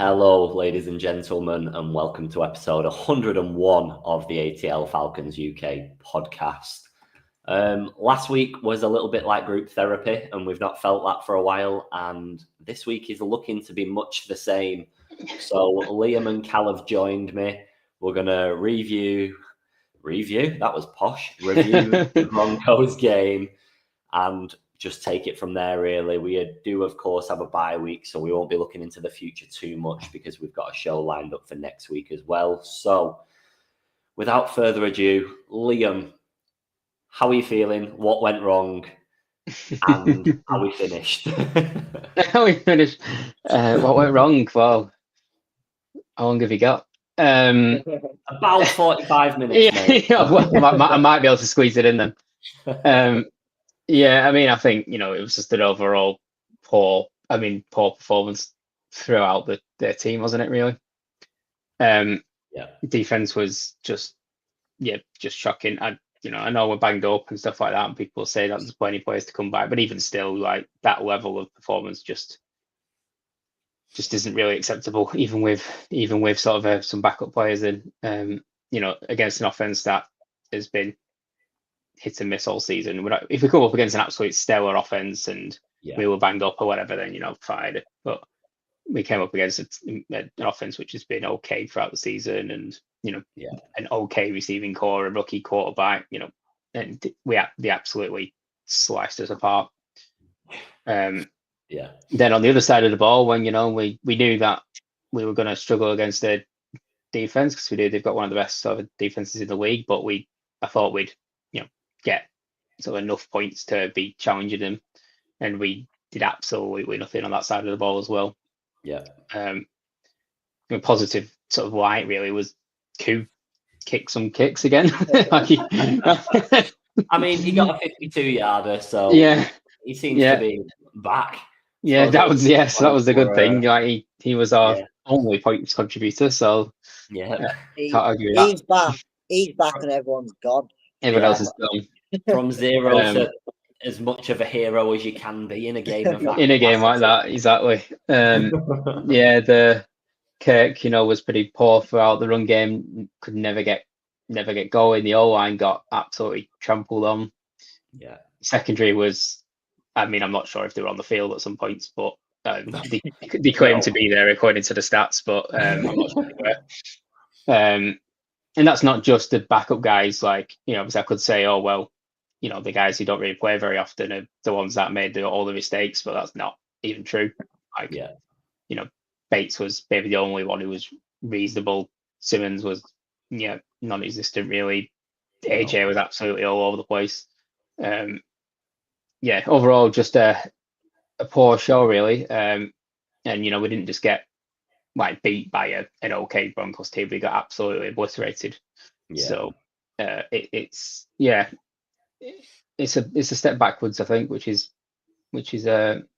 Hello, ladies and gentlemen, and welcome to episode 101 of the ATL Falcons UK podcast. Last week was a little bit like group therapy, and we've not felt that for a while. And this week is looking to be much the same. So Liam and Cal have joined me. We're going to review. That was posh. Review the Broncos game and just take it from there, really. We do, of course, have a bye week, so we won't be looking into the future too much because we've got a show lined up for next week as well. So, without further ado, Liam, how are you feeling? What went wrong? And how we finished? How we finished? What went wrong? Well, how long have you got? About 45 minutes, mate. I might be able to squeeze it in then. Yeah, I mean, I think, it was just an overall poor performance throughout their team, wasn't it, really? Defense was just shocking. I know we're banged up and stuff like that, and people say that there's plenty of players to come back, but even still, like, that level of performance just isn't really acceptable, even with sort of some backup players in, against an offense that has been hit and miss all season. If we come up against an absolute stellar offense and we were banged up or whatever, then fine. But we came up against an offense which has been okay throughout the season, and an okay receiving core, a rookie quarterback, and they absolutely sliced us apart. Then on the other side of the ball, when we knew that we were going to struggle against their defense, because they've got one of the best sort of defenses in the league, but I thought we'd get sort of enough points to be challenging them, and we did absolutely nothing on that side of the ball as well. A positive sort of light really was Koo kick some kicks again. I mean, he got a 52-yarder, so he seems to be back. That was the good thing. Like he was our only points contributor, so can't argue with that. He's back, and everyone's gone. Everyone else is gone. From zero to as much of a hero as you can be in a game of that. In a game like that, exactly. The Kirk, was pretty poor throughout the run game. Could never get going. The O-line got absolutely trampled on. Secondary was, I'm not sure if they were on the field at some points, but they claimed to be there according to the stats, but I'm not sure they were. And that's not just the backup guys. Like, obviously I could say, oh, well, the guys who don't really play very often are the ones that made all the mistakes, but that's not even true. Like, Bates was maybe the only one who was reasonable. Simmons was, non-existent really. AJ was absolutely all over the place. Overall, just a poor show really. And, we didn't just get beat by an okay Broncos team. We got absolutely obliterated. So it's a step backwards, I think, which is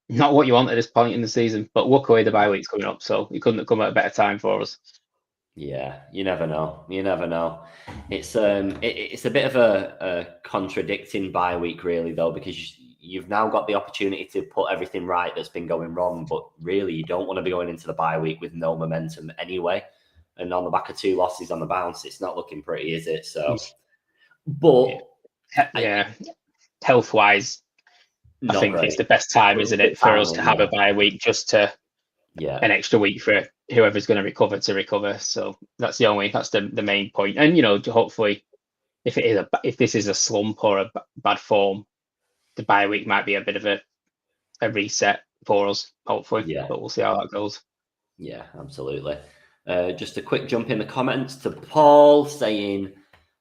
not what you want at this point in the season. But luckily the bye week's coming up, so it couldn't have come at a better time for us. Yeah, you never know. It's a bit of a contradicting bye week, really, though, because you've now got the opportunity to put everything right that's been going wrong, but really you don't want to be going into the bye week with no momentum anyway. And on the back of 2 losses on the bounce, it's not looking pretty, is it? So, but health-wise, I think it's the best time, isn't it, for us to have a bye week, just to an extra week for whoever's going to recover. So that's the main point. And hopefully, if this is a slump or a bad form, the bye week might be a bit of a reset for us, hopefully. But we'll see how that goes. Yeah, absolutely. Just a quick jump in the comments to Paul saying,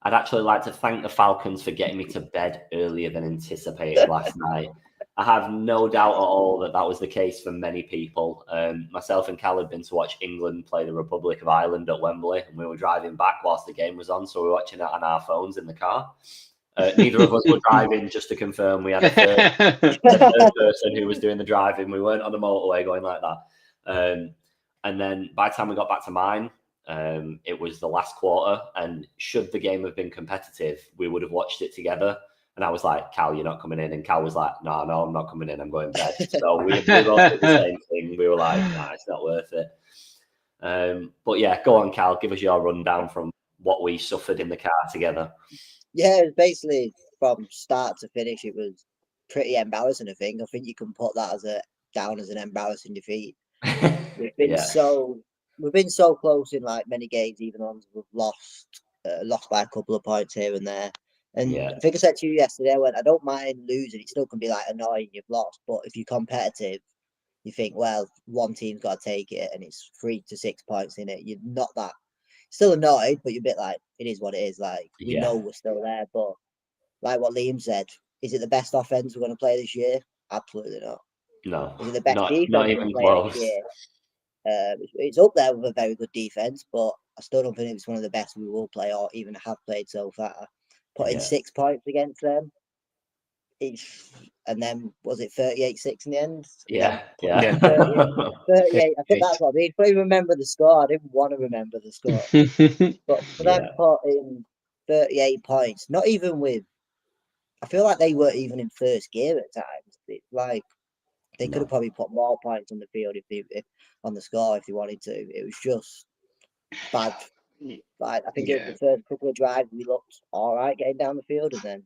I'd actually like to thank the Falcons for getting me to bed earlier than anticipated last night. I have no doubt at all that was the case for many people. Myself and Cal had been to watch England play the Republic of Ireland at Wembley, and we were driving back whilst the game was on, so we were watching it on our phones in the car. Neither of us were driving, just to confirm. We had a third person who was doing the driving. We weren't on the motorway going like that. And then by the time we got back to mine, it was the last quarter. And should the game have been competitive, we would have watched it together. And I was like, Cal, you're not coming in. And Cal was like, no, I'm not coming in. I'm going to bed. So we both did the same thing. We were like, nah, it's not worth it. But yeah, go on, Cal. Give us your rundown from what we suffered in the car together. Yeah, it was basically from start to finish. It was pretty embarrassing. I think you can put that down as an embarrassing defeat. We've been so close in like many games, even ones we've lost by a couple of points here and there. And I think I said to you yesterday, I don't mind losing. It still can be like annoying you've lost, but if you're competitive, you think, well, one team's got to take it, and it's 3 to 6 points in it. You're not that still annoyed, but you're a bit like, it is what it is. Like we know we're still there, but like what Liam said, is it the best offense we're going to play this year? Absolutely not. No, is it the best defense not we're even going to play this year? It's up there with a very good defense, but I still don't think it's one of the best we will play or even have played so far. Putting 6 points against them, and then was it 38-6 in the end? Yeah. 38. I think that's what I mean. I couldn't even remember the score. I didn't want to remember the score. But for them putting 38 points, not even with, I feel like they were even in first gear at times. It's like they could have probably put more points on the field if on the score if they wanted to. It was just bad. Like I think it was the first couple of drives we looked all right getting down the field, and then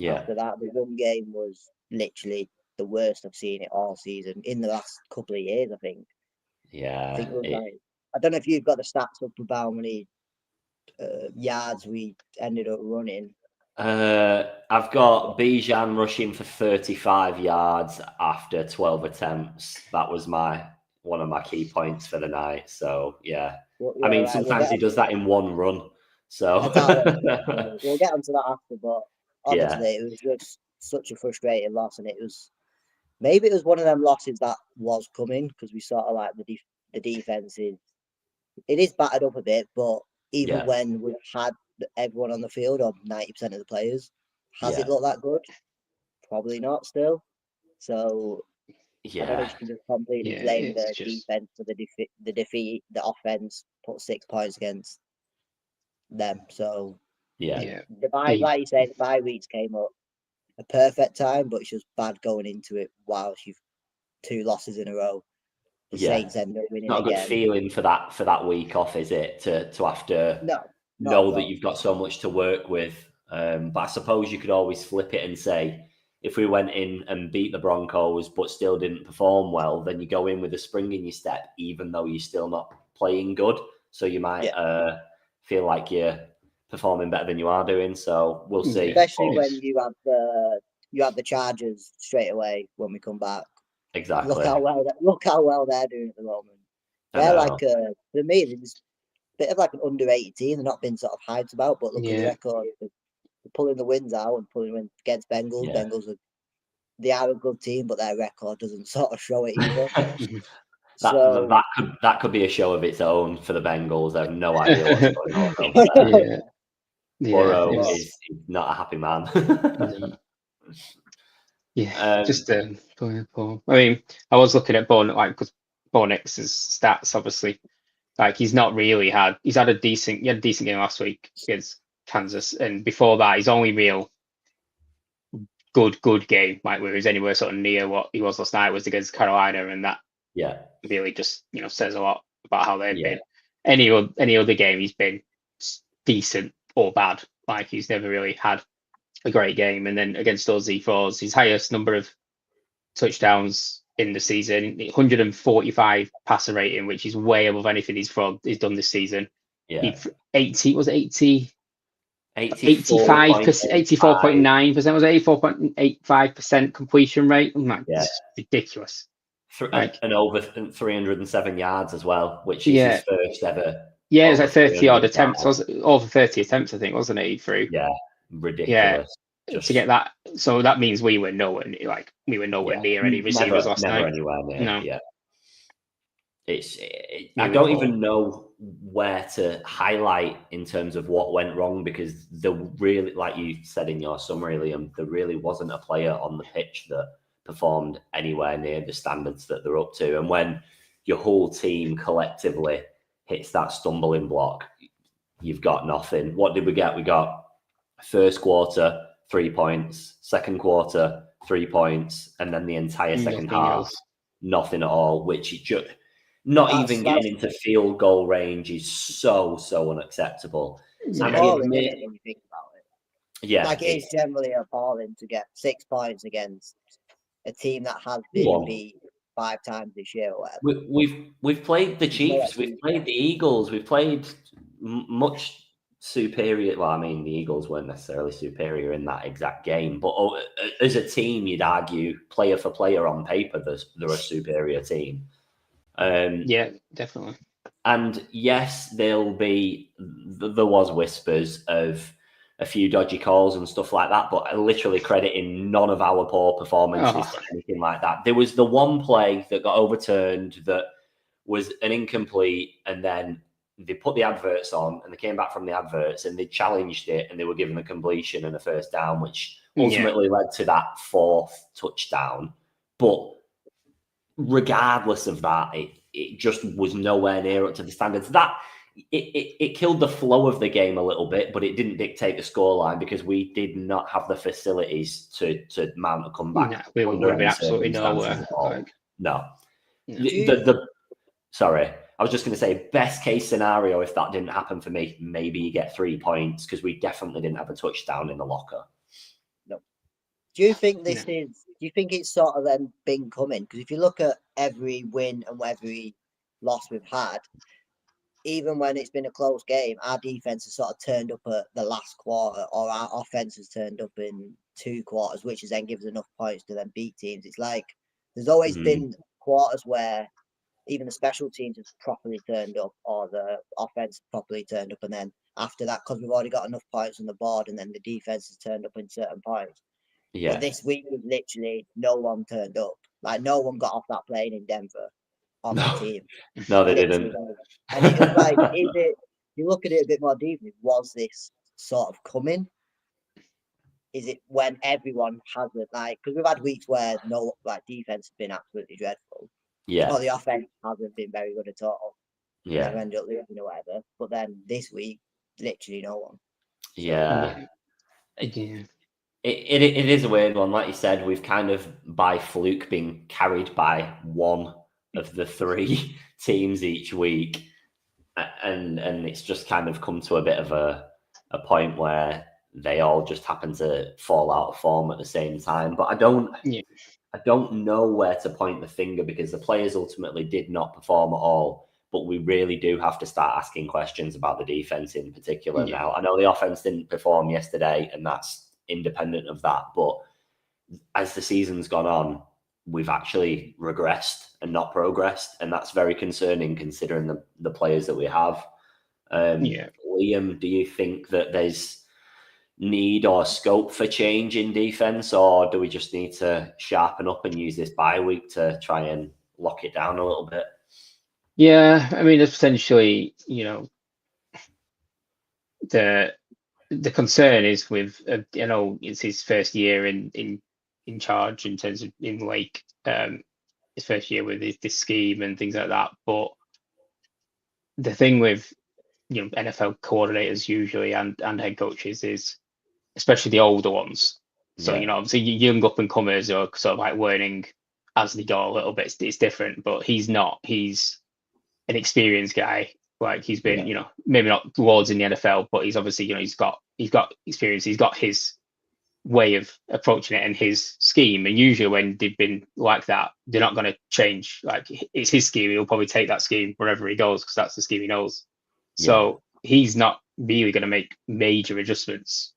after that, the run game was literally the worst I've seen it all season in the last couple of years. I think. Yeah. I think it was I don't know if you've got the stats up about how many yards we ended up running. I've got Bijan rushing for 35 yards after 12 attempts. That was one of my key points for the night. So yeah, I mean, sometimes he does that in one run. So we'll get onto that after. But honestly, it was just such a frustrating loss, and maybe it was one of them losses that was coming because we sort of like the defense it is battered up a bit, but even when we've had everyone on the field or 90% of the players, has it looked that good? Probably not still. So I don't know if you can just completely blame the defense for the defeat. The offense put 6 points against them. So the like you say, the bye weeks came up a perfect time, but it's just bad going into it whilst you've 2 losses in a row. The Saints end up winning not a again. good feeling for that week off, is it? To have to know that you've got so much to work with. But I suppose you could always flip it and say, if we went in and beat the Broncos but still didn't perform well, then you go in with a spring in your step, even though you're still not playing good. So you might feel like you're performing better than you are doing. So we'll see. Especially when you have the Chargers straight away when we come back. Exactly. Look how well they're doing at the moment. They're like for me, it's a bit of like an underrated team. They're not been sort of hyped about, but look at the record. They're pulling the wins out and pulling wins against Bengals. Bengals they are a good team, but their record doesn't sort of show it either. that could be a show of its own for the Bengals. I have no idea what's going on over there. Burrow is not a happy man. Just go ahead, Paul. I mean, I was looking at because Bo Nix's stats, obviously, like he's had a decent game last week against Kansas, and before that, his only real good game, like where he was anywhere sort of near what he was last night, was against Carolina, and that really just says a lot about how they've been. Any other game, he's been decent or bad. Like he's never really had a great game. And then against those Z4s, his highest number of touchdowns in the season, 145 passer rating, which is way above anything he's done this season. 84.9%, was it 84.85% completion rate? It's ridiculous. And over 307 yards as well, which is his first ever. Yeah, it was like 30 odd attempts. Over 30 attempts, I think, wasn't it? Through. Yeah, ridiculous. To get that, so that means we were nowhere near any receivers last night. Never anywhere near. No. Yeah. I don't even know where to highlight in terms of what went wrong, because there really, like you said in your summary, Liam, there really wasn't a player on the pitch that performed anywhere near the standards that they're up to. And when your whole team collectively hits that stumbling block, you've got nothing. What did we get? We got first quarter 3 points, second quarter 3 points, and then the entire second half nothing at all, which not even getting into field goal range is so unacceptable. It's And appalling, isn't it, when you think about it? Yeah, like it is generally appalling to get 6 points against a team that has been beat 5 times this year or whatever. We've played the Chiefs, we've played the Eagles, we've played much superior. Well, I mean, the Eagles weren't necessarily superior in that exact game, but as a team, you'd argue player for player on paper, they're a superior team. Yeah, definitely. And yes, there was whispers of a few dodgy calls and stuff like that, but I literally crediting none of our poor performances to anything like that. There was the one play that got overturned that was an incomplete, and then they put the adverts on and they came back from the adverts and they challenged it and they were given a completion and a first down, which ultimately led to that 4th touchdown. But regardless of that, it just was nowhere near up to the standards. That it killed the flow of the game a little bit, but it didn't dictate the scoreline because we did not have the facilities to mount a comeback. No, we would have been absolutely nowhere. No. Sorry, I was just going to say, best case scenario, if that didn't happen for me, maybe you get 3 points because we definitely didn't have a touchdown in the locker. No. Do you think this is? Do you think it's sort of then been coming? Because if you look at every win and every loss we've had, even when it's been a close game, our defense has sort of turned up at the last quarter, or our offense has turned up in 2 quarters, which then gives enough points to then beat teams. It's like there's always been quarters where even the special teams have properly turned up, or the offense properly turned up, and then after that, because we've already got enough points on the board, and then the defense has turned up in certain points. Yeah. But this week was literally no one turned up. Like no one got off that plane in Denver on the team. No, they didn't. And it was like, you look at it a bit more deeply, was this sort of coming? Is it when everyone hasn't, like, because we've had weeks where defense has been absolutely dreadful. Yeah. Or the offense hasn't been very good at all. Yeah. They've ended up losing or whatever. But then this week, literally no one. Yeah. It is a weird one. Like you said, we've kind of by fluke been carried by one of the 3 teams each week. And it's just kind of come to a bit of a point where they all just happen to fall out of form at the same time. But I don't know where to point the finger, because the players ultimately did not perform at all. But we really do have to start asking questions about the defense in particular now. I know the offense didn't perform yesterday, and that's independent of that. But as the season's gone on, we've actually regressed and not progressed. And that's very concerning considering the players that we have. Liam, do you think that there's need or scope for change in defense, or do we just need to sharpen up and use this bye week to try and lock it down a little bit? Yeah, I mean, it's potentially, the concern is with, it's his first year in charge in terms of in Lake, his first year with this scheme and things like that. But the thing with NFL coordinators usually and head coaches is, especially the older ones. So obviously young up and comers are sort of like learning as they go a little bit. It's different, but he's not. He's an experienced guy. Like he's been, maybe not loads in the NFL, but he's obviously, he's got experience. He's got his way of approaching it and his scheme. And usually when they've been like that, they're not going to change. Like it's his scheme. He'll probably take that scheme wherever he goes because that's the scheme he knows. So he's not really going to make major adjustments.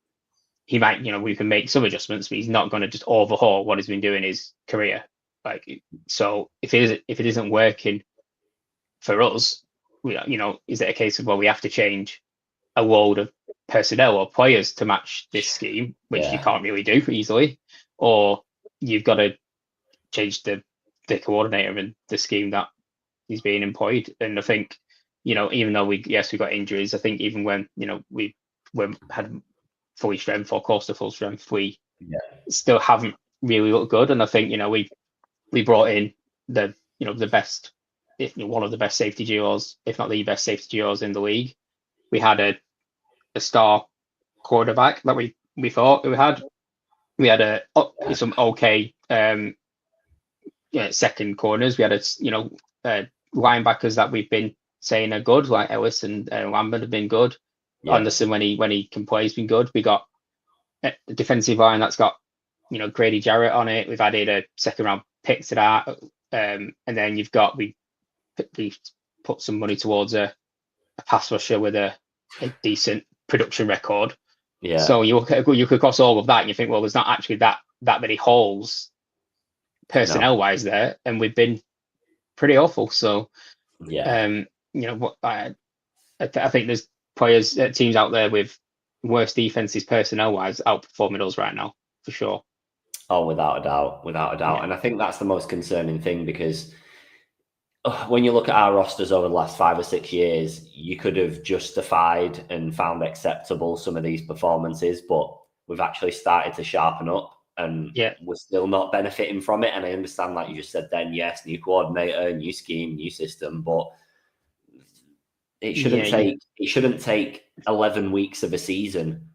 He might, we can make some adjustments, but he's not going to just overhaul what he's been doing his career. Like, so if it isn't working for us, is it a case of, well, we have to change a load of personnel or players to match this scheme, which you can't really do easily, or you've got to change the coordinator and the scheme that he's being employed. And I think, even though we got injuries, I think even when, we had fully strength or close to full strength, we still haven't really looked good. And I think, we brought in the best, one of the best safety duos, if not the best safety duos in the league. We had a star quarterback that we thought we had. We had some okay second corners. We had a linebackers that we've been saying are good, like Ellis and Lambert have been good. Yeah. Anderson, when he can play, has been good. We got a defensive line that's got, Grady Jarrett on it. We've added a second round pick to that, and then we put some money towards a pass rusher with a decent production record. Yeah. So you could cross all of that, and you think, well, there's not actually that many holes personnel wise there, and we've been pretty awful. So yeah, I think there's teams out there with worse defenses personnel wise outperforming us right now for sure. Oh, without a doubt. Yeah. And I think that's the most concerning thing, because when you look at our rosters over the last 5 or 6 years, you could have justified and found acceptable some of these performances, but we've actually started to sharpen up, and we're still not benefiting from it. And I understand, like you just said then, yes, new coordinator, new scheme, new system, but it shouldn't take 11 weeks of a season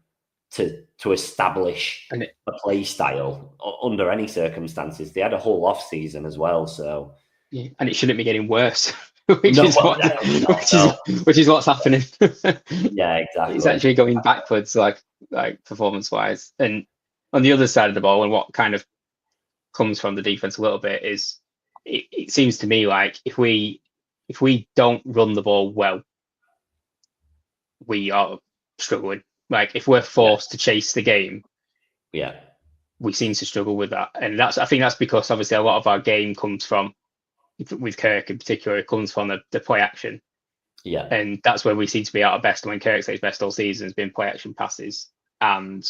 to establish a play style under any circumstances. They had a whole off season as well, so and it shouldn't be getting worse, which is what's happening. Yeah, exactly. It's actually going backwards, like performance wise. And on the other side of the ball, and what kind of comes from the defense a little bit is, it seems to me like if we don't run the ball well, we are struggling. Like if we're forced to chase the game, we seem to struggle with that. And I think that's because obviously a lot of our game comes from, with Kirk in particular, it comes from the play action. Yeah. And that's where we seem to be at our best. When Kirk says best all season has been play action passes. And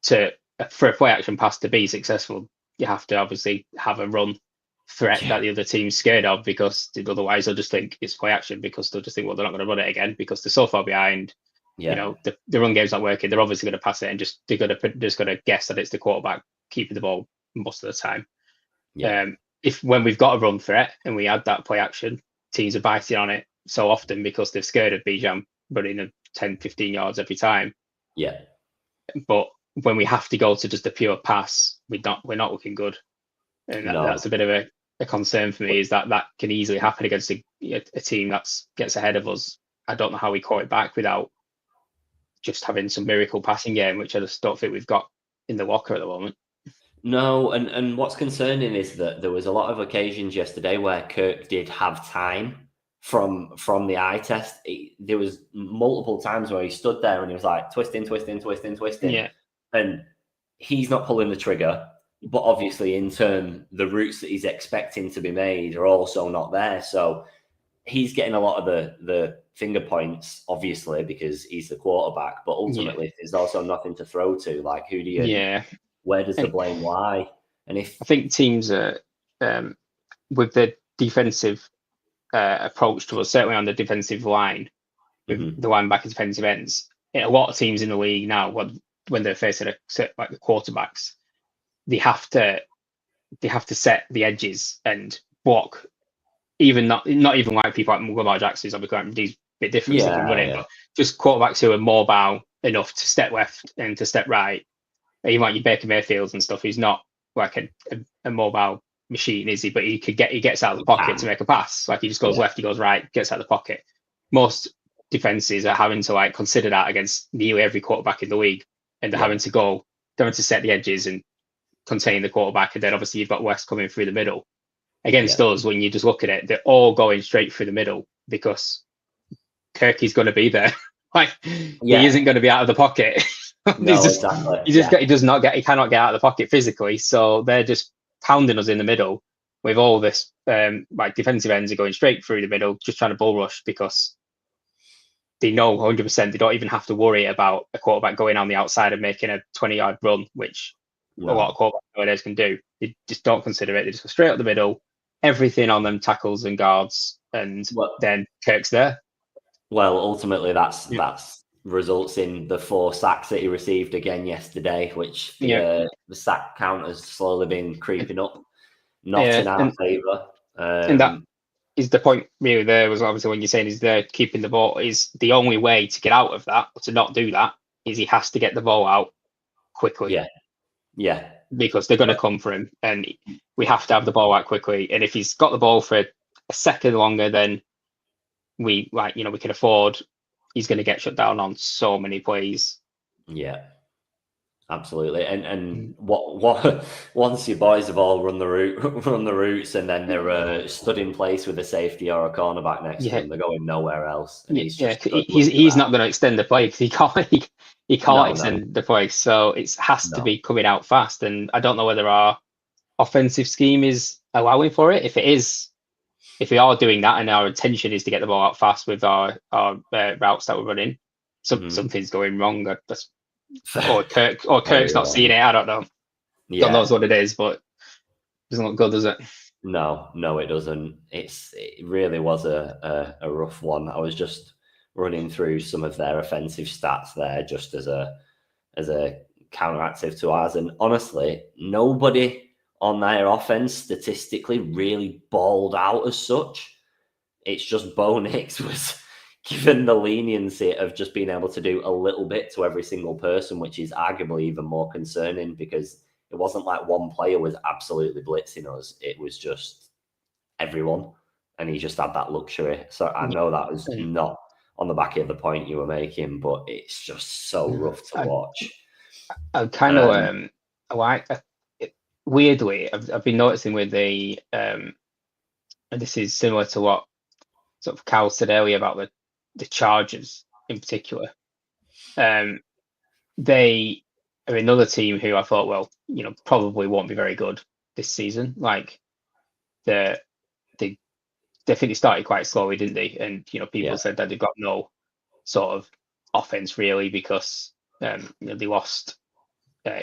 for a play action pass to be successful, you have to obviously have a run threat that the other team's scared of, because otherwise they'll just think it's play action, because they'll just think, well, they're not going to run it again because they're so far behind. The run game's not working. They're obviously going to pass it, and they're going to guess that it's the quarterback keeping the ball most of the time. When we've got a run threat and we add that play action, teams are biting on it so often because they're scared of Bijan running a 10, 15 yards every time. Yeah. But when we have to go to just a pure pass, we're not looking good. And that's a bit of a concern for me, is that can easily happen against a team that gets ahead of us. I don't know how we caught it back without just having some miracle passing game, which I just don't think we've got in the locker at the moment. No, and what's concerning is that there was a lot of occasions yesterday where Kirk did have time from the eye test. There was multiple times where he stood there and he was like twisting. Yeah. And he's not pulling the trigger, but obviously in turn, the routes that he's expecting to be made are also not there. So he's getting a lot of the finger points, obviously, because he's the quarterback, but ultimately there's also nothing to throw to. Like, who do you, where does the blame lie? And I think teams are, with the defensive approach to us, certainly on the defensive line, with the linebackers, defensive ends, a lot of teams in the league now, when they're facing like the quarterbacks, they have to set the edges and block. Even not even like people like Lamar Jackson, is obviously like, these bit different stuff in running, but just quarterbacks who are mobile enough to step left and to step right. Even like your Baker Mayfields and stuff, he's not like a mobile machine, is he? But he gets out of the pocket to make a pass. Like he just goes left, he goes right, gets out of the pocket. Most defenses are having to like consider that against nearly every quarterback in the league, and they're having to set the edges and contain the quarterback. And then obviously you've got West coming through the middle. Against us, when you just look at it, they're all going straight through the middle because Kirky's going to be there. He isn't going to be out of the pocket. Exactly. He cannot get out of the pocket physically. So they're just pounding us in the middle with all this. Like defensive ends are going straight through the middle, just trying to bull rush because they know 100% they don't even have to worry about a quarterback going on the outside and making a 20-yard run, which a lot of quarterbacks nowadays can do. They just don't consider it. They just go straight up the middle. Everything on them tackles and guards, and then Kirk's there. Well, ultimately, that's results in the 4 sacks that he received again yesterday, which the sack count has slowly been creeping up, not in our favour. And that is the point really there, was obviously when you're saying he's there keeping the ball, is the only way to get out of that, or to not do that, is he has to get the ball out quickly. Because they're going to come for him, and we have to have the ball out quickly. And if he's got the ball for a second longer than we can afford, he's going to get shut down on so many plays. Yeah, absolutely. And what once your boys have all run the routes, and then they're stood in place with a safety or a cornerback next to them, they're going nowhere else. And he's not going to extend the play because he can't extend the play. So it has to be coming out fast. And I don't know whether our offensive scheme is allowing for it. If it is, if we are doing that and our intention is to get the ball out fast with our routes that we're running, something's going wrong. Or Kirk's not seeing it. I don't know. Yeah. God knows what it is, but it doesn't look good, does it? No, it doesn't. It really was a rough one. I was just running through some of their offensive stats there, just as a counteractive to ours, and honestly, nobody on their offense statistically really balled out as such. It's just Bo Nix was given the leniency of just being able to do a little bit to every single person, which is arguably even more concerning, because it wasn't like one player was absolutely blitzing us. It was just everyone. And he just had that luxury. So I know that was not on the back of the point you were making, but it's just so rough to watch. I kind of weirdly, I've been noticing with the and this is similar to what sort of Cal said earlier about the Chargers in particular. They are another team who I thought, probably won't be very good this season. Like they definitely started quite slowly, didn't they? And people said that they've got no sort of offense really because they lost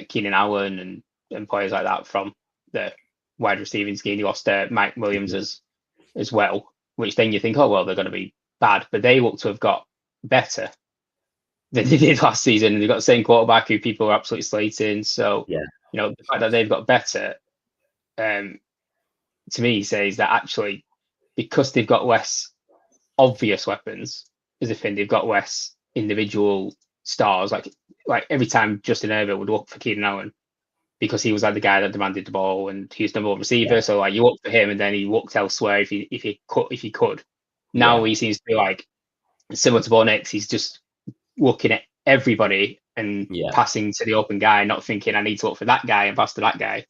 Keenan Allen and players like that from the wide receiving scheme. They lost Mike Williams as well, which then you think, they're going to be bad, but they look to have got better than they did last season. And they've got the same quarterback who people are absolutely slating. So, the fact that they've got better, to me, says that actually, because they've got less obvious weapons, as if they've got less individual stars. Like every time Justin Herbert would look for Keenan Allen because he was like the guy that demanded the ball and he was number one receiver. Yeah. So like you look for him and then he looked elsewhere if he could. Now he seems to be like similar to Bo Nix. He's just looking at everybody and passing to the open guy, not thinking I need to look for that guy and pass to that guy,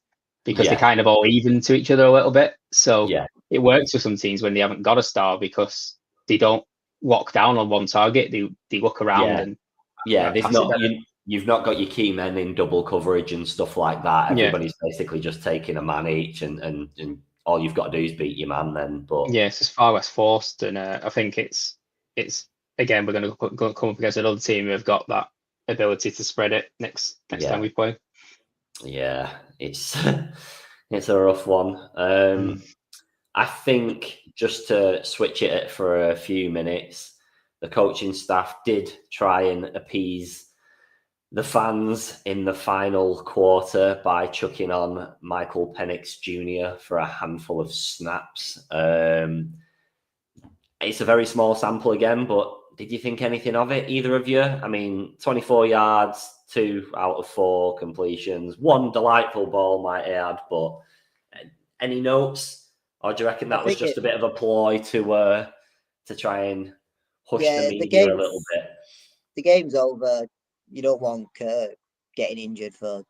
because they're kind of all even to each other a little bit. So it works for some teams when they haven't got a star because they don't lock down on one target. They look around and you've not got your key men in double coverage and stuff like that. Everybody's basically just taking a man each, and all you've got to do is beat your man then. But it's just far less forced, and I think it's again, we're going to come up against another team who have got that ability to spread it next time we play. Yeah, it's a rough one. I think just to switch it for a few minutes, the coaching staff did try and appease the fans in the final quarter by chucking on Michael Penix Jr. for a handful of snaps. It's a very small sample again, but did you think anything of it, either of you? I mean, 24 yards, 2 out of 4 completions, 1 delightful ball, might add, but any notes? Or do you reckon that was just a bit of a ploy to try and hush the media a little bit? The game's over. You don't want Kirk getting injured for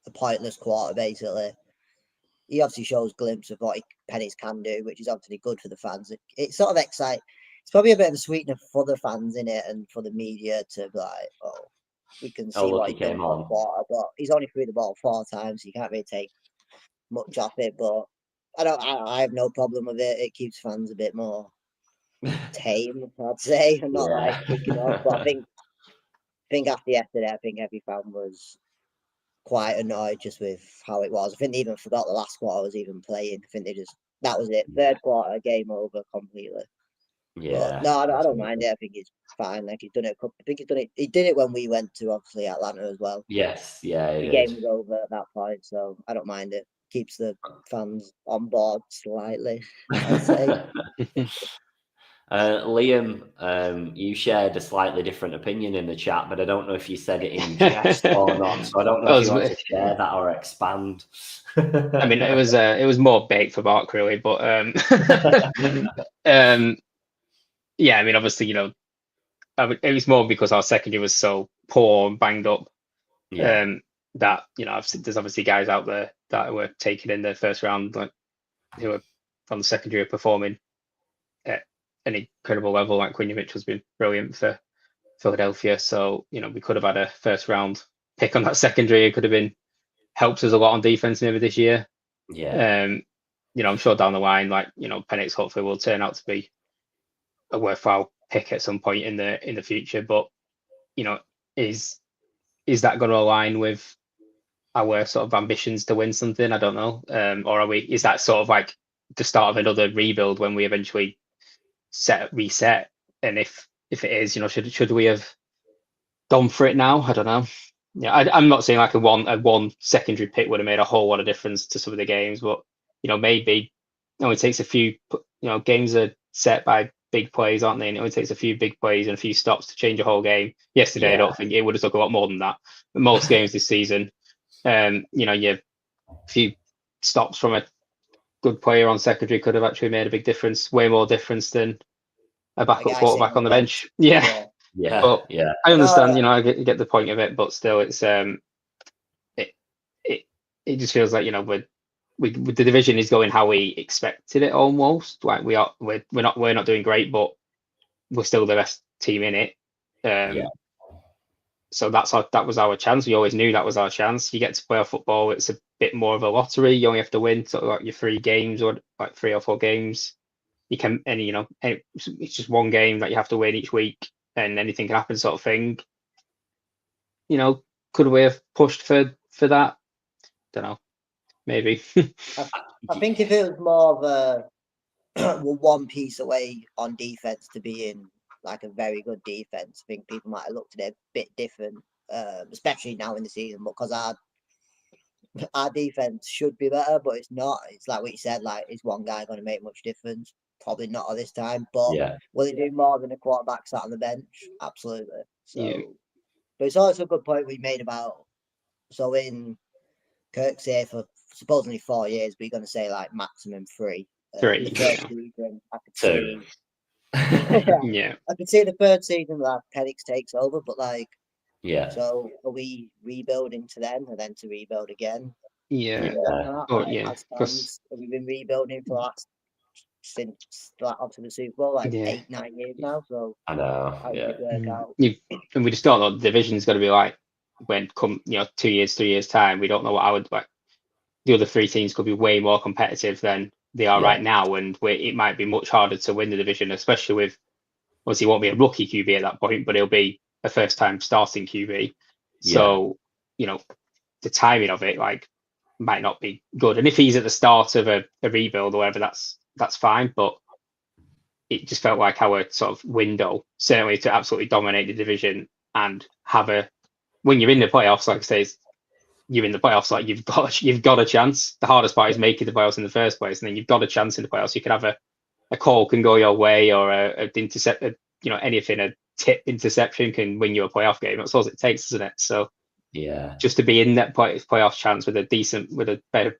a pointless quarter, basically. He obviously shows a glimpse of what Penix can do, which is obviously good for the fans. It's sort of exciting. It's probably a bit of a sweetener for the fans in it and for the media to be like, we can see what he came on. Quarter, but he's only threw the ball 4 times, so you can't really take much off it. But I have no problem with it. It keeps fans a bit more tame, I'd say, and not like kicking off. But I think after yesterday, I think every fan was quite annoyed just with how it was. I think they even forgot the last quarter was even playing. I think that was it. Third quarter, game over completely. Yeah. But no, I don't mind it. I think it's fine. Like he's done it. I think he's done it. He did it when we went to obviously Atlanta as well. Yes, yeah. The game was over at that point, so I don't mind it. Keeps the fans on board slightly, I'd say. Liam, you shared a slightly different opinion in the chat, but I don't know if you said it in jest or not. So I don't know if you want to share that or expand. I mean, it was more bait for Mark, really, but yeah, I mean, obviously, it was more because our secondary was so poor and banged up. That there's obviously guys out there that were taken in the first round, like who are from the secondary are performing at an incredible level. Like Quinn Mitchell's been brilliant for Philadelphia, so we could have had a first round pick on that secondary. It could have been helps us a lot on defense maybe this year. I'm sure down the line, like Penix hopefully will turn out to be a worthwhile pick at some point in the future. But is that going to align with our sort of ambitions to win something? I don't know. Or is that sort of like the start of another rebuild when we eventually reset? And if it is, should we have gone for it now? I don't know. Yeah, I'm not saying like a one secondary pick would have made a whole lot of difference to some of the games, but maybe it only takes a few. Games are set by big plays, aren't they? And it only takes a few big plays and a few stops to change a whole game. Yesterday, I don't think it would have took a lot more than that. But most games this season, a few stops from a good player on secondary could have actually made a big difference, way more difference than a backup quarterback on the bench. Yeah. But I understand, I get the point of it, but still, it's it just feels like the division is going how we expected it almost. Like we're not doing great, but we're still the best team in it. So that was our chance. We always knew that was our chance. You get to play football, it's a bit more of a lottery. You only have to win sort of like your 3 games or like 3 or 4 games. You can, and it's just one game that you have to win each week, and anything can happen, sort of thing. Could we have pushed for that? Don't know. Maybe. I think if it was more of a one piece away on defense to be in like a very good defense, I think people might have looked at it a bit different, especially now in the season, because our defense should be better, but it's not. It's like what you said, like, is one guy going to make much difference? Probably not at this time, but will it do more than a quarterback sat on the bench? Absolutely. So, but it's also a good point we made about, so in Kirk's here for supposedly 4 years, but you're going to say like maximum 3. 3. The first season, I could 2. see. I could see the third season that Penix takes over, but like, so are we rebuilding to then and then to rebuild again? Because we've been rebuilding for since obviously the Super Bowl, like 8-9 years now. So I know. How does it work out? And we just don't know what the division's going to be like when 2 years, 3 years time. We don't know what I would like. The other 3 teams could be way more competitive than they are right now, and it might be much harder to win the division, especially with, obviously, he won't be a rookie QB at that point, but he'll be a first-time starting QB. So, the timing of it might not be good. And if he's at the start of a rebuild or whatever, that's fine. But it just felt like our sort of window, certainly to absolutely dominate the division and when you're in the playoffs, like I say, you're in the playoffs, like you've got a chance. The hardest part is making the playoffs in the first place, and then you've got a chance in the playoffs. You can have a call can go your way, or a intercept, anything, a tip interception can win you a playoff game. That's all it takes, isn't it? So just to be in that playoff chance with a better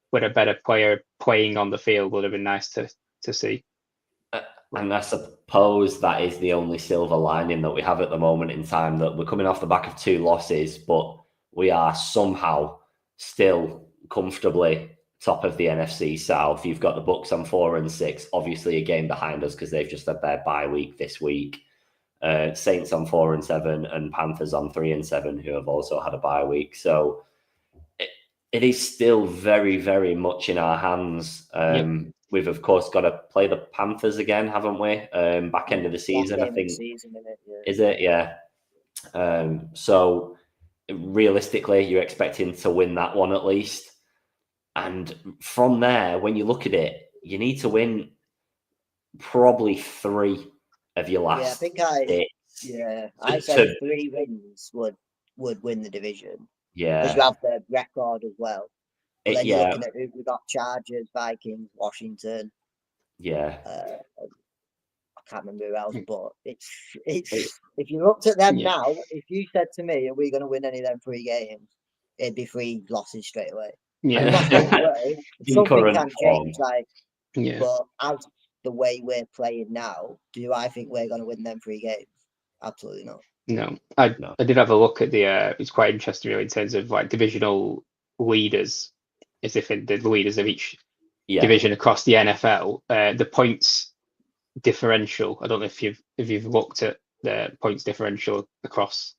player playing on the field would have been nice to see. And I suppose that is the only silver lining that we have at the moment in time, that we're coming off the back of 2 losses, but we are somehow still comfortably top of the NFC South. You've got the Bucs on 4-6, obviously a game behind us because they've just had their bye week this week. Saints on 4-7 and Panthers on 3-7, who have also had a bye week. So it is still very, very much in our hands. We've of course got to play the Panthers again, haven't we? Back end of the season, I think. Is it? Yeah. So realistically, you're expecting to win that one at least. And from there, when you look at it, you need to win probably 3 of your last. I said 3 wins would win the division. Because you have the record as well. But then you're looking at who we've got: Chargers, Vikings, Washington. can't remember who else, but it's if you looked at them now, if you said to me, "Are we going to win any of them 3 games?" It'd be 3 losses straight away. Yeah, not straight away. Something can change, but as the way we're playing now, do I think we're going to win them 3 games? Absolutely not. No, I did have a look at the. It's quite interesting, really, in terms of like divisional leaders, as if the leaders of each division across the NFL. The points differential. I don't know if you've looked at the points differential across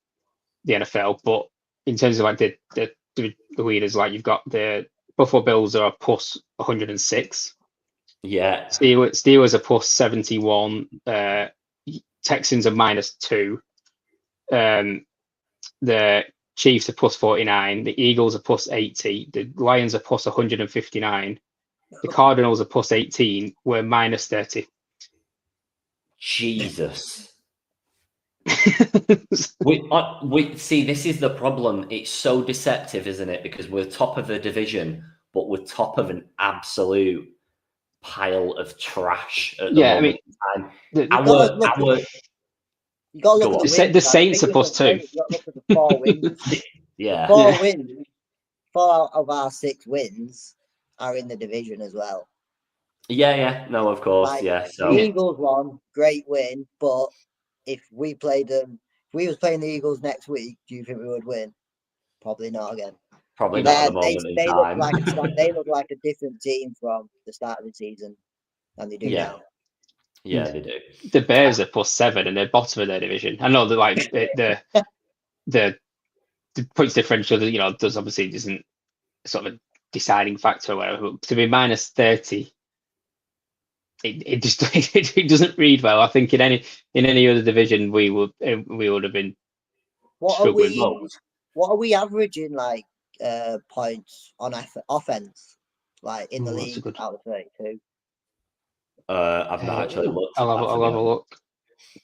the NFL, but in terms of like the leaders, like you've got the Buffalo Bills are plus 106. Yeah. Steelers are plus 71. Texans are -2. The Chiefs are plus 49. The Eagles are plus 80. The Lions are plus 159. The Cardinals are plus 18. We're -30. Jesus. we see, this is the problem. It's so deceptive, isn't it? Because we're top of the division, but we're top of an absolute pile of trash at the moment in time. You got to look at the wins. The Saints are plus 2. You got to look at the 4 wins. Yeah. 4 wins. 4 of our 6 wins are in the division as well. Yeah. No, of course. So the Eagles won, great win, but if we played them, if we was playing the Eagles next week, do you think we would win? Probably not again. Probably not at the moment in time. They look like a different team from the start of the season than they do now. Yeah, they do. The Bears are plus 7 and they're bottom of their division. I know that like the points differential, does obviously isn't sort of a deciding factor or whatever. But to be -30, it just it doesn't read well. I think in any other division we would have been struggling. What are we averaging like points on offense, like in the league out of 32? I've not actually looked. I'll have a look.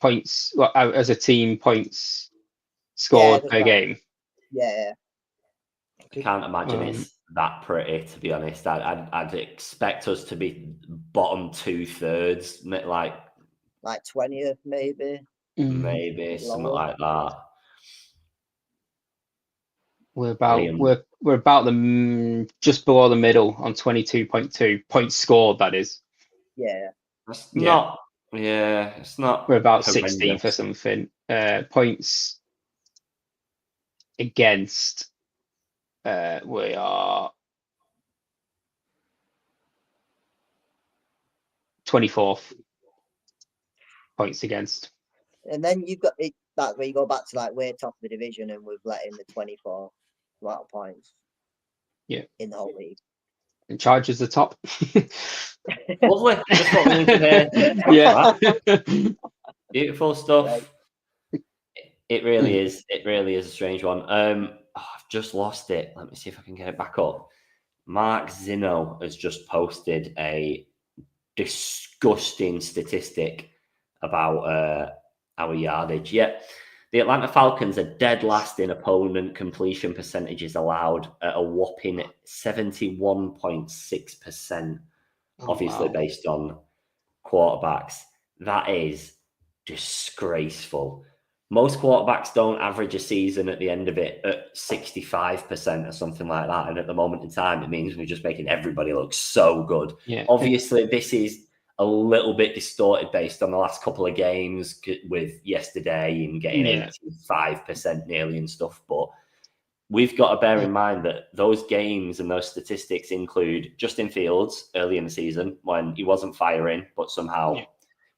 Points as a team, points scored per game. Yeah. I can't imagine it's that pretty, to be honest. I'd expect us to be bottom 2/3, like 20th, maybe. Maybe something like that. We're about just below the middle on 22.2 points scored. That is. Yeah. It's not. We're about 16th or something. Points against. We are 24th points against. And then you've got it. That's where you go back to like we're top of the division and we've let in the 24 amount of points. Yeah. In the whole league. And Chargers the top. Lovely. That's what we need to hear. Yeah. Beautiful stuff. Right. It really is. It really is a strange one. I've just lost it. Let me see if I can get it back up. Mark Zino has just posted a disgusting statistic about our yardage. Yeah. The Atlanta Falcons are dead last in opponent completion percentages allowed at a whopping 71.6%, obviously based on quarterbacks. That is disgraceful. Most quarterbacks don't average a season at the end of it at 65% or something like that. And at the moment in time, it means we're just making everybody look so good. Yeah. Obviously, this is a little bit distorted based on the last couple of games with yesterday and getting 85% nearly and stuff. But we've got to bear in mind that those games and those statistics include Justin Fields early in the season when he wasn't firing, but somehow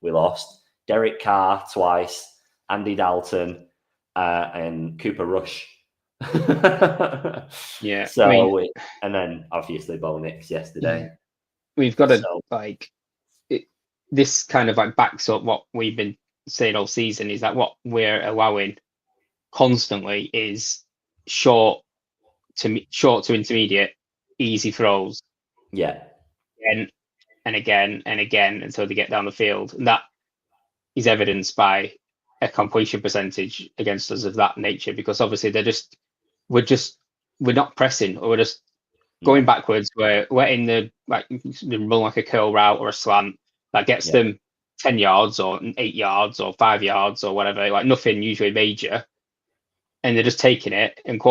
we lost. Derek Carr twice. Andy Dalton and Cooper Rush. Yeah. So, and then obviously Bo Nix yesterday. We've got to this kind of like backs up what we've been saying all season is that what we're allowing constantly is short to intermediate, easy throws. Yeah. And again until they get down the field. And that is evidenced by a completion percentage against us of that nature, because obviously we're not pressing, or we're just going backwards. We're in the run like a curl route or a slant that gets them 10 yards or 8 yards or 5 yards or whatever, like nothing usually major. And they're just taking it, and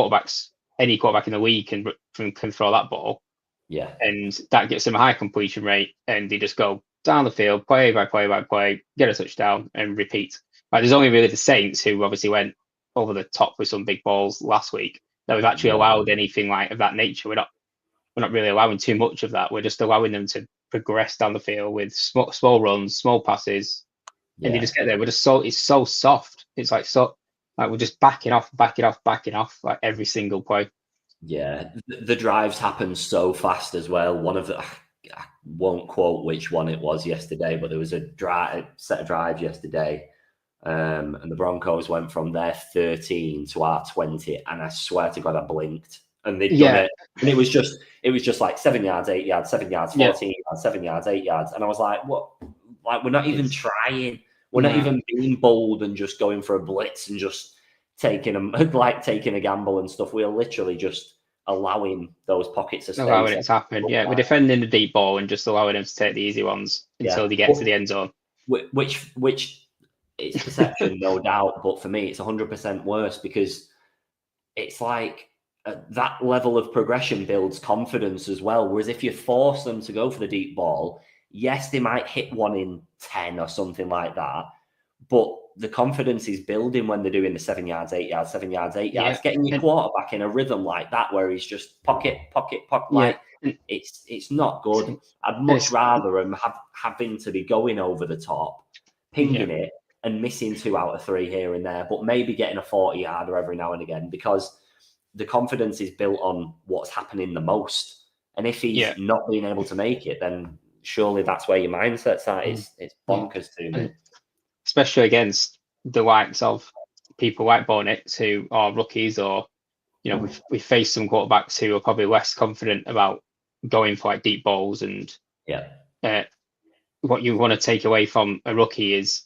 any quarterback in the league can throw that ball. Yeah. And that gets them a high completion rate, and they just go down the field, play by play by play, get a touchdown, and repeat. Like, there's only really the Saints who obviously went over the top with some big balls last week that we've actually allowed anything like of that nature. We're not really allowing too much of that. We're just allowing them to progress down the field with small runs, small passes, and they just get there. It's so soft. It's like we're just backing off like every single play. Yeah, the drives happen so fast as well. One of the, I won't quote which one it was yesterday, but there was a set of drives yesterday, and the Broncos went from their 13 to our 20, and I swear to God, I blinked, and they'd done it, and it was just like 7 yards, 8 yards, 7 yards, 14 yards, 7 yards, 8 yards, and I was like, what? Like, we're not even trying. We're not even being bold and just going for a blitz and just taking a gamble and stuff. We're literally just allowing those pockets of space. Allowing it to happen. Yeah, we're defending the deep ball and just allowing them to take the easy ones until they get to the end zone. Which it's perception, no doubt. But for me, it's 100% worse, because it's like that level of progression builds confidence as well. Whereas if you force them to go for the deep ball, yes, they might hit 1 in 10 or something like that, but the confidence is building when they're doing the 7 yards, 8 yards, 7 yards, 8 yards, getting your quarterback in a rhythm like that, where he's just pocket. Like, it's not good. I'd much rather him having to be going over the top, pinging it, and missing 2 out of 3 here and there, but maybe getting a 40-yarder every now and again, because the confidence is built on what's happening the most. And if he's not being able to make it, then surely that's where your mindset's at. It's bonkers to me. Especially against the likes of people like Bonnet, who are rookies, or we faced some quarterbacks who are probably less confident about going for like deep balls. And what you want to take away from a rookie is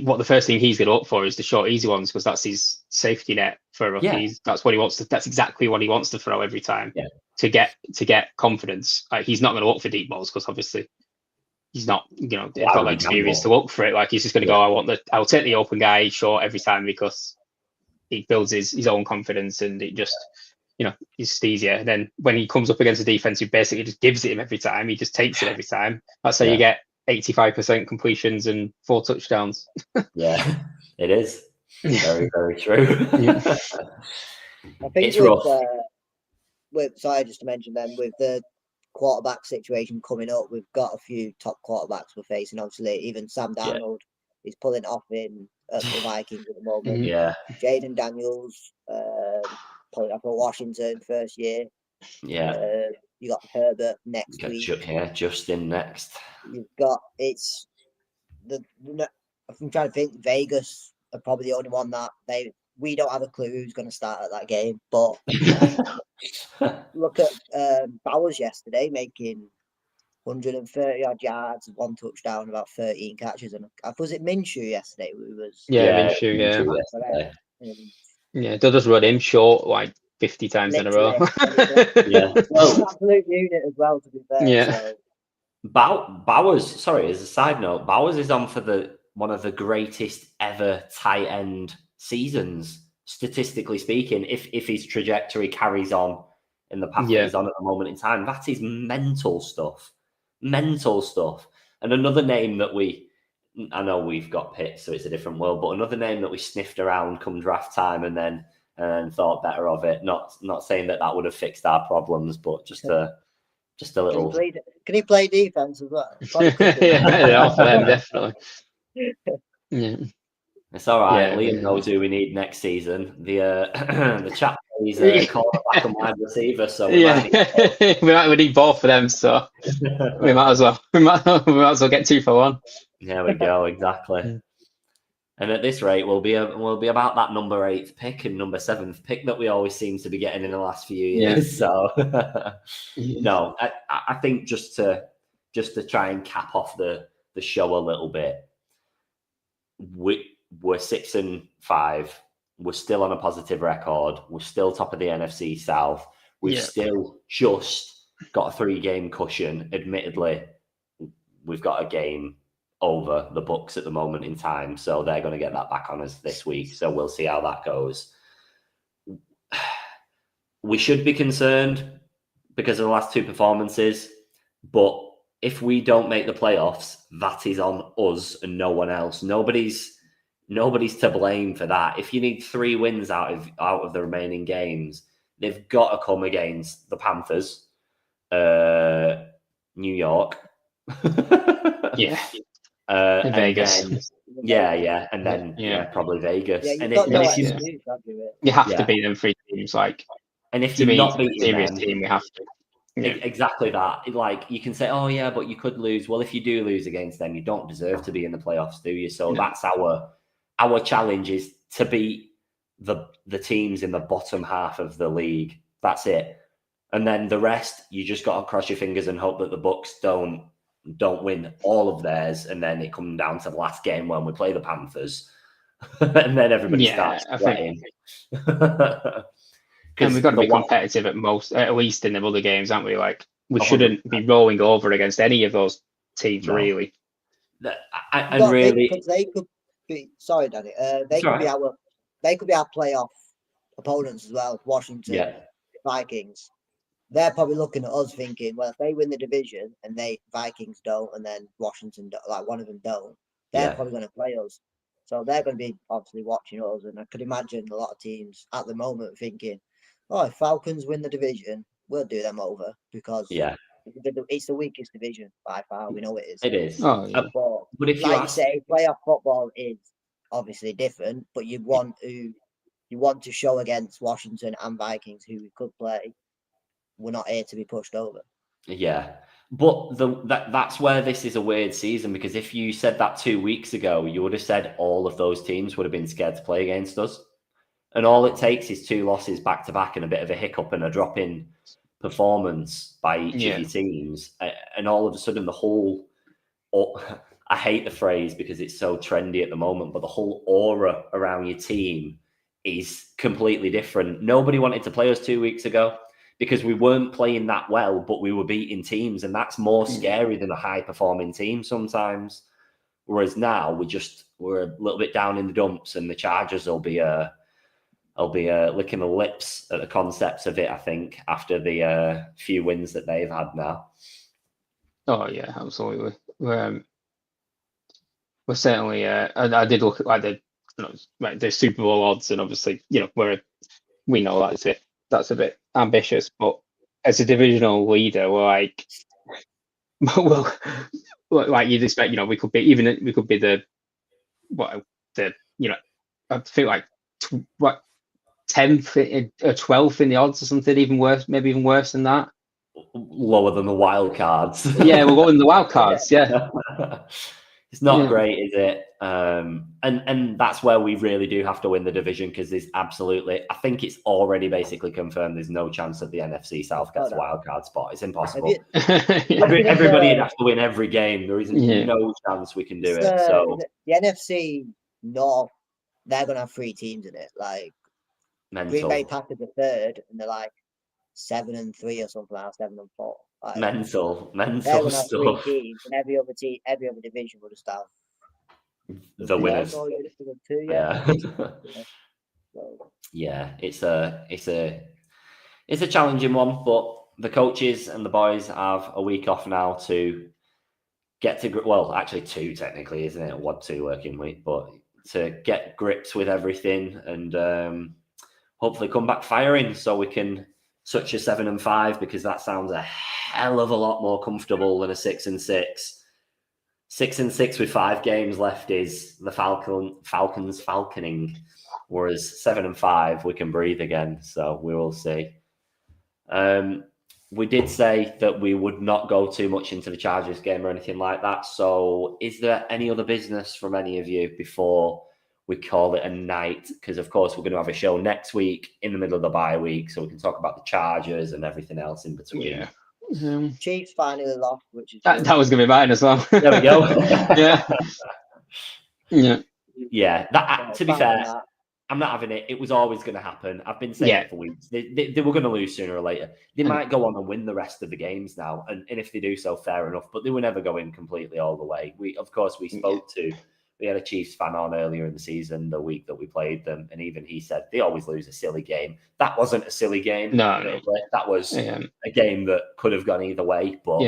what the first thing he's going to look for is the short, easy ones, because that's his safety net for rookies. That's what he wants to. That's exactly what he wants to throw every time to get confidence. He's not going to look for deep balls, because obviously he's not, he's got the experience to look for it. Like, he's just going to go, I'll take the open guy short every time, because he builds his own confidence, and it just, it's just easier. And then when he comes up against a defense who basically just gives it him every time, he just takes it every time. That's how you get 85% completions and 4 touchdowns. Yeah, it is. Very, very true. I think it's rough. Sorry, just to mention then, with the quarterback situation coming up, we've got a few top quarterbacks we're facing. Obviously, even Sam Darnold is pulling off at the Vikings at the moment. Yeah. Jaden Daniels pulling off at Washington first year. Yeah. You got Herbert next week. Justin next. You've got I'm trying to think. Vegas are probably the only one that we don't have a clue who's going to start at that game. But look at Bowers yesterday, making 130 odd yards, 1 touchdown, about 13 catches. And was it Minshew yesterday? Minshew. They'll just run him short like 50 times in a row. Absolute unit as well, to be fair. Yeah. So. Bowers, sorry, as a side note, Bowers is on for one of the greatest ever tight end seasons, statistically speaking, if his trajectory carries on in the path that he's on at the moment in time. That is mental stuff. And another name that I know we've got Pitt, so it's a different world, but another name that we sniffed around come draft time and then thought better of it. Not saying that would have fixed our problems, but just a little. Can he play defense as well? Yeah, for them, definitely. Yeah. It's all right. Liam knows who we need next season. The chap is a quarterback and wide receiver, so we need both of them. So we might as well get 2 for 1. There we go. Exactly. And at this rate, we'll be about that number 8th pick and number 7th pick that we always seem to be getting in the last few years. So no, I think just to try and cap off the show a little bit, we're 6-5. We're still on a positive record. We're still top of the NFC South. We've still just got a 3-game cushion. Admittedly, we've got a game over the Bucs at the moment in time. So they're going to get that back on us this week. So we'll see how that goes. We should be concerned because of the last two performances, but if we don't make the playoffs, that is on us and no one else. Nobody's to blame for that. If you need 3 wins out of the remaining games, they've got to come against the Panthers, New York, and Vegas, and then probably Vegas. Yeah, and you have to beat them 3 teams, like. And if you're not beating serious them, team, we have to. Yeah. Exactly that. Like, you can say, oh yeah, but you could lose. Well, if you do lose against them, you don't deserve to be in the playoffs, do you? So that's our challenge, is to beat the teams in the bottom half of the league. That's it. And then the rest, you just got to cross your fingers and hope that the Bucs don't win all of theirs, and then it comes down to the last game when we play the Panthers, and then everybody starts sweating. And we've got to be competitive at least in the other games, aren't we? Like, we shouldn't be rolling over against any of those teams, really. Because they could be. Sorry, Danny. They could be our playoff opponents as well. Washington, Vikings. They're probably looking at us thinking, well, if they win the division and Vikings don't, and then Washington don't, like one of them don't, they're probably going to play us. So they're going to be obviously watching us, and I could imagine a lot of teams at the moment thinking, oh, if Falcons win the division, we'll do them over, because it's the weakest division by far. We know it is. It is. Oh, yeah. But if you say, playoff football is obviously different, but you want to show against Washington and Vikings, who we could play. We're not here to be pushed over. Yeah. But that's where this is a weird season, because if you said that 2 weeks ago, you would have said all of those teams would have been scared to play against us. And all it takes is 2 losses back to back and a bit of a hiccup and a drop in performance by each of your teams. And all of a sudden, the whole, I hate the phrase because it's so trendy at the moment, but the whole aura around your team is completely different. Nobody wanted to play us 2 weeks ago because we weren't playing that well, but we were beating teams. And that's more scary than a high performing team sometimes. Whereas now we're a little bit down in the dumps, and the Chargers will be licking the lips at the concepts of it, I think, after the few wins that they've had now. Oh, yeah, absolutely. We're certainly, I did look at the Super Bowl odds, and obviously, we know that's a bit ambitious, but as a divisional leader, we're like, well, like you'd expect, we could be the I feel like 10th or 12th in the odds or something, even worse, maybe even worse than that. Lower than the wild cards. Yeah, we're lower than the wild cards. Yeah. It's not great, is it? And that's where we really do have to win the division, because there's I think it's already basically confirmed there's no chance that the NFC South gets a wild card spot. It's impossible. Everybody has to win every game. There isn't no chance we can do it. So the NFC North, they're going to have 3 teams in it. Like, Green Bay Packers are 3rd, and they're like 7-3 or something like 7-4. Like, mental stuff. 3 teams, and every other division would have the winners. Yeah. It's a challenging one, but the coaches and the boys have a week off now to get to, well, actually 2 technically, isn't it? 1-2 working week, but to get grips with everything and hopefully come back firing so we can touch a 7-5, because that sounds a hell of a lot more comfortable than a 6-6. 6-6 with 5 games left is the Falcons falconing, whereas 7-5 we can breathe again. So we will see. We did say that we would not go too much into the Chargers game or anything like that. So is there any other business from any of you before we call it a night? Because, of course, we're going to have a show next week in the middle of the bye week, so we can talk about the Chargers and everything else in between. Yeah. Chiefs finally lost, which is that was going to be mine as well. There we go. Yeah. That, to be fair, I'm not having it. It was always going to happen. I've been saying it for weeks. They were going to lose sooner or later. They might go on and win the rest of the games now. And if they do so, fair enough. But they were never going completely all the way. We had a Chiefs fan on earlier in the season, the week that we played them. And even he said they always lose a silly game. That wasn't a silly game. No. That was a game that could have gone either way. But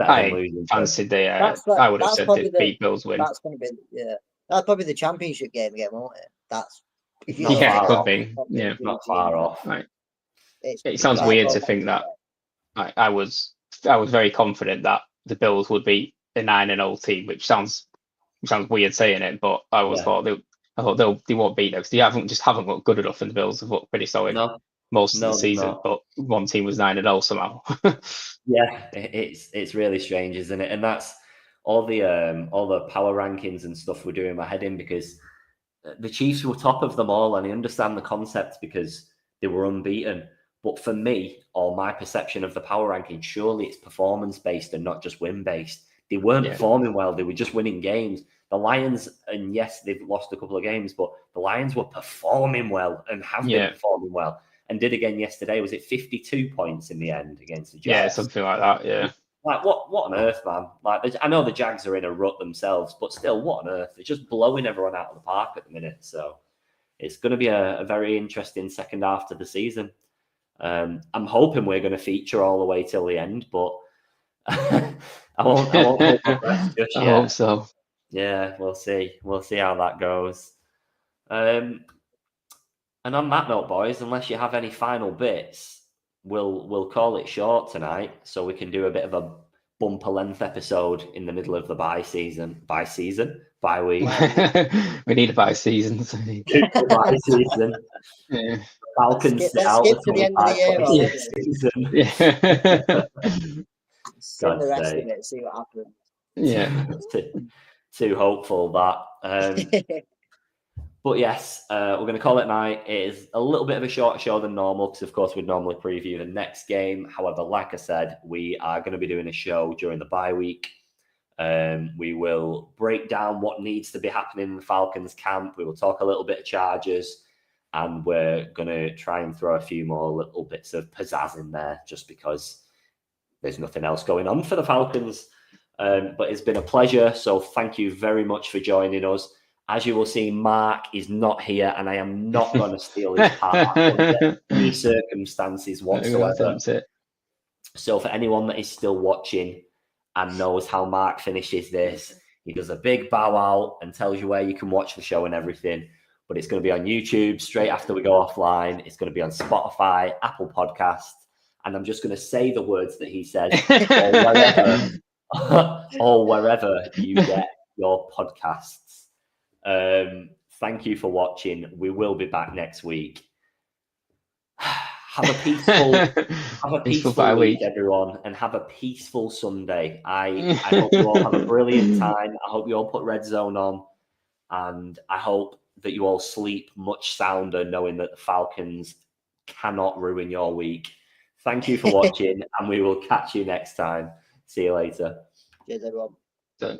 I fancied I would have said the beat Bills win. That's going to be, that's probably the championship game again, won't it? That's it could be. Yeah, not far off. Right. It sounds weird to think that. I was very confident that the Bills would be a 9-0 team, which sounds weird saying it, but I thought they won't beat them because they haven't looked good enough, and the Bills have looked pretty solid most of the season. But one team was 9-0 somehow. It's really strange, isn't it? And that's all the power rankings and stuff were doing my head in, because the Chiefs were top of them all, and I understand the concept because they were unbeaten. But for me, or my perception of the power ranking, surely it's performance-based and not just win-based. They weren't performing well. They were just winning games. The Lions, and yes, they've lost a couple of games, but the Lions were performing well and have been performing well, and did again yesterday. Was it 52 points in the end against the Jags? Yeah, something like that, yeah. Like, what on earth, man? Like, I know the Jags are in a rut themselves, but still, what on earth? They're just blowing everyone out of the park at the minute. So it's going to be a very interesting second half to the season. I'm hoping we're going to feature all the way till the end, but I won't hold my breath just yet. I hope so. Yeah, we'll see. We'll see how that goes. And on that note, boys, unless you have any final bits, we'll call it short tonight, so we can do a bit of a bumper length episode in the middle of the bye week. We need a bye season. Bye season. Yeah. Falcons skip to the end of the year. Send the rest of it, see what happens. Yeah. Too hopeful that. But yes, we're going to call it night. It is a little bit of a shorter show than normal because, of course, we'd normally preview the next game. However, like I said, we are going to be doing a show during the bye week. We will break down what needs to be happening in the Falcons camp. We will talk a little bit of Chargers, and we're going to try and throw a few more little bits of pizzazz in there just because there's nothing else going on for the Falcons. But it's been a pleasure. So thank you very much for joining us. As you will see, Mark is not here, and I am not going to steal his part under any circumstances whatsoever. So for anyone that is still watching and knows how Mark finishes this, he does a big bow out and tells you where you can watch the show and everything. But it's going to be on YouTube straight after we go offline. It's going to be on Spotify, Apple Podcasts, and I'm just going to say the words that he said, or wherever you get your podcasts. Thank you for watching. We will be back next week. Have a peaceful week, everyone, and have a peaceful Sunday. I hope you all have a brilliant time. I hope you all put Red Zone on, and I hope that you all sleep much sounder knowing that the Falcons cannot ruin your week. Thank you for watching, and we will catch you next time. See you later. Cheers, everyone.